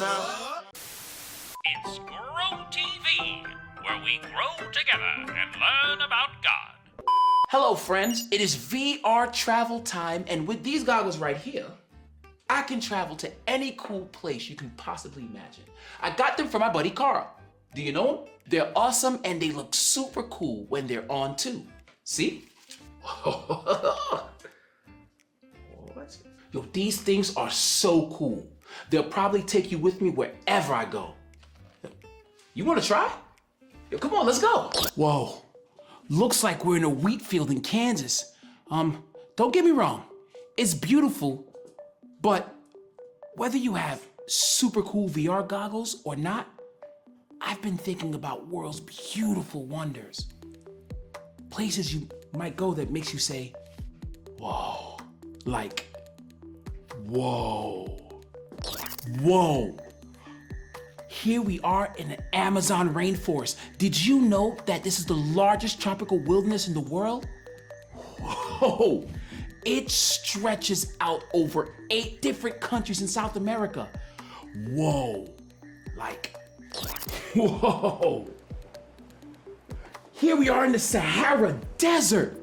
sound? It's Grow TV, where we grow together and learn about God. Hello, friends. It is VR travel time, and with these goggles right here, I can travel to any cool place you can possibly imagine. I got them from my buddy Carl. Do you know them? They're awesome, and they look super cool when they're on too. See? What? Yo, these things are so cool. They'll probably take you with me wherever I go. You want to try? Yo, come on, let's go. Whoa. Looks like we're in a wheat field in Kansas. Don't get me wrong, it's beautiful, but whether you have super cool VR goggles or not, I've been thinking about world's beautiful wonders. Places you might go that makes you say, whoa, like, whoa, whoa. Here we are in the Amazon rainforest. Did you know that this is the largest tropical wilderness in the world? Whoa! It stretches out over 8 different countries in South America. Whoa! Like, whoa! Here we are in the Sahara Desert.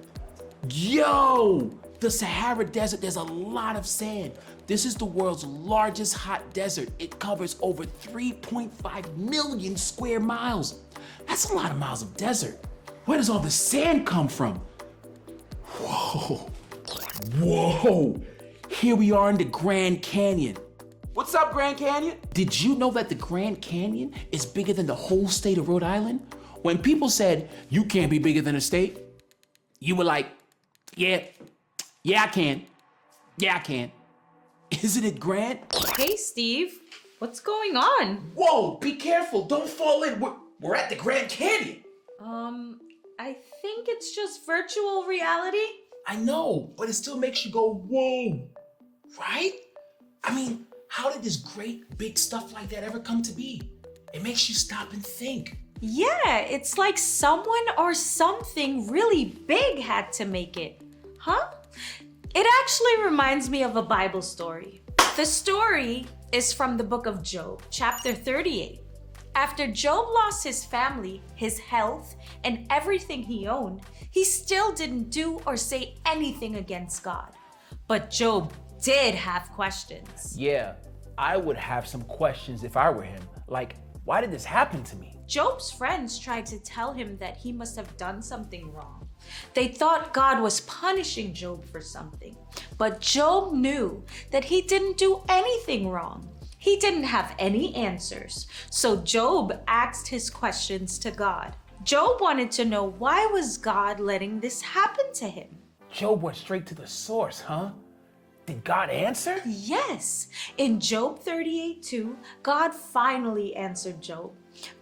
Yo! The Sahara Desert, there's a lot of sand. This is the world's largest hot desert. It covers over 3.5 million square miles. That's a lot of miles of desert. Where does all the sand come from? Whoa, whoa. Here we are in the Grand Canyon. What's up, Grand Canyon? Did you know that the Grand Canyon is bigger than the whole state of Rhode Island? When people said, you can't be bigger than a state, you were like, yeah, I can. Yeah, I can. Isn't it grand? Hey, Steve. What's going on? Whoa, be careful. Don't fall in. We're at the Grand Canyon. I think it's just virtual reality. I know, but it still makes you go, whoa, right? I mean, how did this great big stuff like that ever come to be? It makes you stop and think. Yeah, it's like someone or something really big had to make it. Huh? It actually reminds me of a Bible story. The story is from the book of Job, chapter 38. After Job lost his family, his health, and everything he owned, he still didn't do or say anything against God. But Job did have questions. Yeah, I would have some questions if I were him. Like, why did this happen to me? Job's friends tried to tell him that he must have done something wrong. They thought God was punishing Job for something. But Job knew that he didn't do anything wrong. He didn't have any answers. So Job asked his questions to God. Job wanted to know, why was God letting this happen to him? Job went straight to the source, huh? Did God answer? Yes. In Job 38:2, God finally answered Job.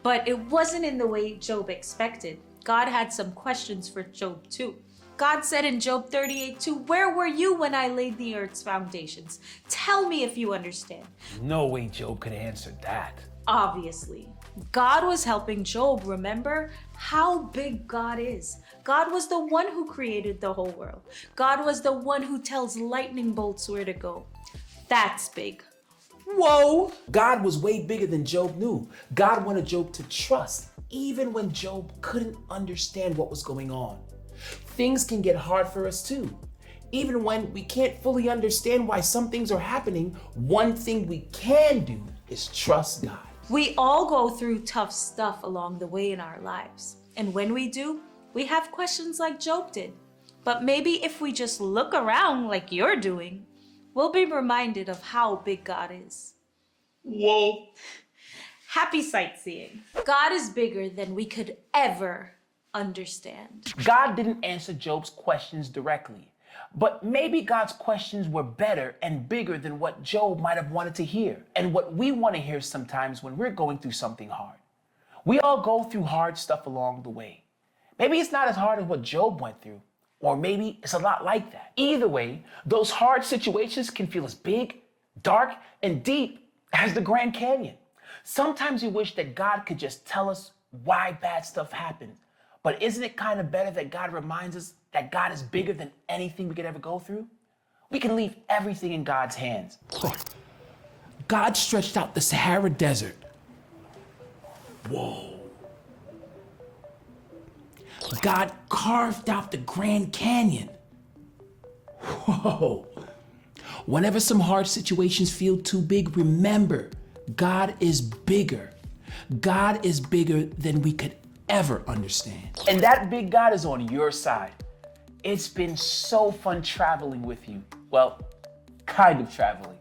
But it wasn't in the way Job expected. God had some questions for Job too. God said in Job 38:2, where were you when I laid the earth's foundations? Tell me if you understand. No way Job could answer that. Obviously, God was helping Job remember how big God is. God was the one who created the whole world. God was the one who tells lightning bolts where to go. That's big. Whoa! God was way bigger than Job knew. God wanted Job to trust, even when Job couldn't understand what was going on. Things can get hard for us too. Even when we can't fully understand why some things are happening, one thing we can do is trust God. We all go through tough stuff along the way in our lives. And when we do, we have questions like Job did. But maybe if we just look around like you're doing, we'll be reminded of how big God is. Whoa! Happy sightseeing. God is bigger than we could ever understand. God didn't answer Job's questions directly, but maybe God's questions were better and bigger than what Job might have wanted to hear, and what we want to hear sometimes when we're going through something hard. We all go through hard stuff along the way. Maybe it's not as hard as what Job went through, or maybe it's a lot like that. Either way, those hard situations can feel as big, dark, and deep as the Grand Canyon. Sometimes we wish that God could just tell us why bad stuff happens. But isn't it kind of better that God reminds us that God is bigger than anything we could ever go through? We can leave everything in God's hands. God stretched out the Sahara Desert. Whoa. God carved out the Grand Canyon. Whoa. Whenever some hard situations feel too big, remember, God is bigger. God is bigger than we could ever understand. And that big God is on your side. It's been so fun traveling with you. Well, kind of traveling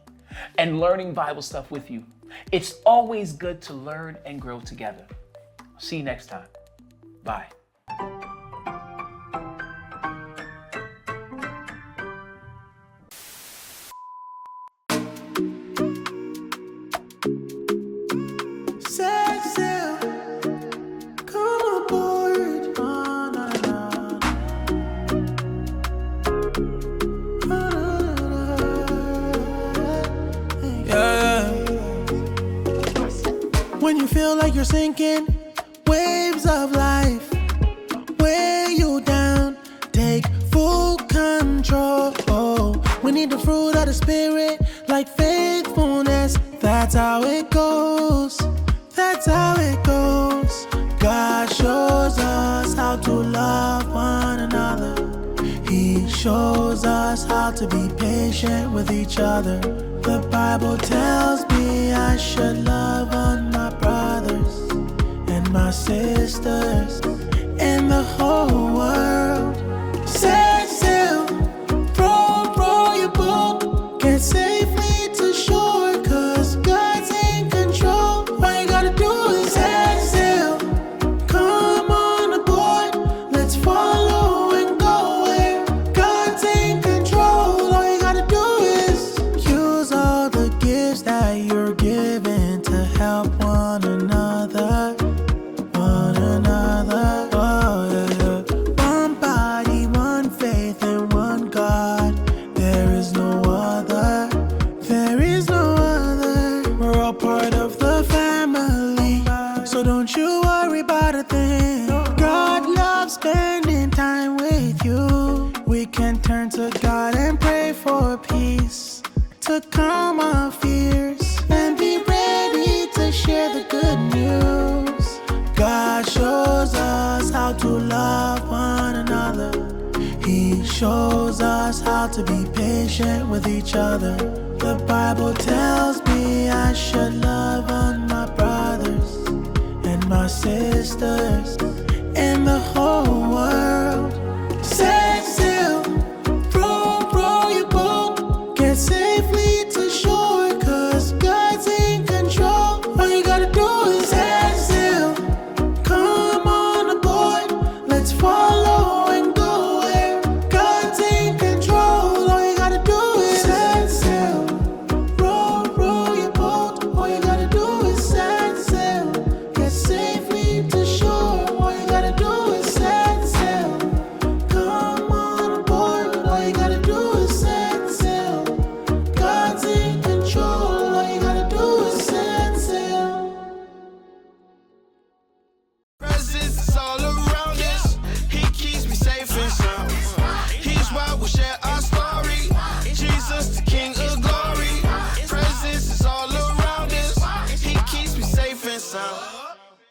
and learning Bible stuff with you. It's always good to learn and grow together. See you next time. Bye. When you feel like you're sinking, waves of life weigh you down, take full control. We need the fruit of the Spirit, like faithfulness. That's how it goes. That's how it goes. God shows us how to love one another. He shows us how to be patient with each other. The Bible tells me I should love on my brothers and my sisters in the whole world. Set sail, row your boat, get safely to shore, 'cause God's in control. All you gotta do is set sail, come on aboard, let's follow and go where God's in control. All you gotta do is use all the gifts that you're given to help one another. One another. Oh, yeah. One body, one faith, and one God. There is no other. There is no other. We're all part of the family, so don't you worry about a thing. God loves spending time with you. We can turn to God and pray for peace, to calm our fears and be ready to share the good news. God shows us how to love one another. He shows us how to be patient with each other. The Bible tells me I should love on my brothers and my sisters in the whole world. Set sail, row your boat, get safely to shore, 'cause God's in control. All you gotta do is set sail, come on aboard, let's follow and go where God's in control. All you gotta do is set sail, row your boat. All you gotta do is set sail, get safely to shore. All you gotta do is set sail, come on aboard. All you gotta do is set sail, God's in control. All you gotta do is set sail. Presence is all around us. He keeps me safe and sound. He's why we share our story. Jesus, the King of glory. Presence is all around us. He keeps me safe and sound.